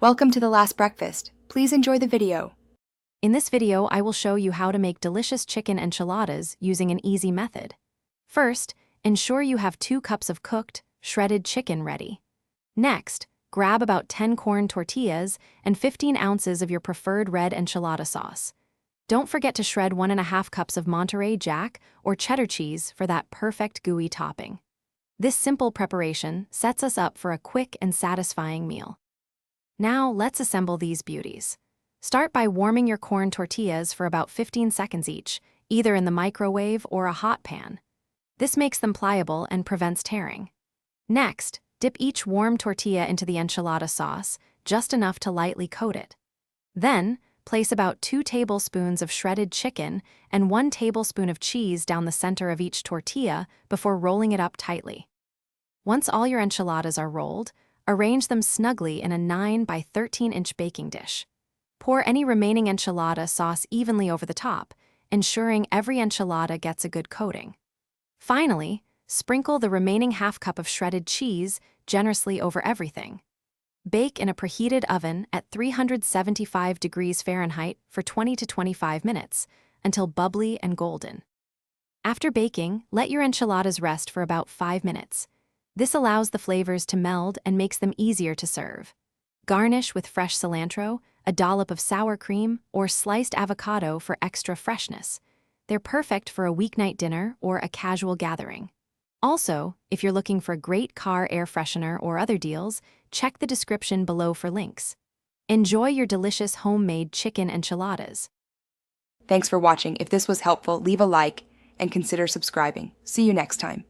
Welcome to The Last Breakfast. Please enjoy the video. In this video, I will show you how to make delicious chicken enchiladas using an easy method. First, ensure you have 2 cups of cooked, shredded chicken ready. Next, grab about 10 corn tortillas and 15 ounces of your preferred red enchilada sauce. Don't forget to shred 1.5 cups of Monterey Jack or cheddar cheese for that perfect gooey topping. This simple preparation sets us up for a quick and satisfying meal. Now, let's assemble these beauties. Start by warming your corn tortillas for about 15 seconds each, either in the microwave or a hot pan. This makes them pliable and prevents tearing. Next, dip each warm tortilla into the enchilada sauce, just enough to lightly coat it. Then, place about 2 tablespoons of shredded chicken and 1 tablespoon of cheese down the center of each tortilla before rolling it up tightly. Once all your enchiladas are rolled, arrange them snugly in a 9 by 13-inch baking dish. Pour any remaining enchilada sauce evenly over the top, ensuring every enchilada gets a good coating. Finally, sprinkle the remaining half cup of shredded cheese generously over everything. Bake in a preheated oven at 375 degrees Fahrenheit for 20 to 25 minutes until bubbly and golden. After baking, let your enchiladas rest for about 5 minutes. This allows the flavors to meld and makes them easier to serve. Garnish with fresh cilantro, a dollop of sour cream, or sliced avocado for extra freshness. They're perfect for a weeknight dinner or a casual gathering. Also, if you're looking for a great car air freshener or other deals, check the description below for links. Enjoy your delicious homemade chicken enchiladas. Thanks for watching. If this was helpful, leave a like and consider subscribing. See you next time.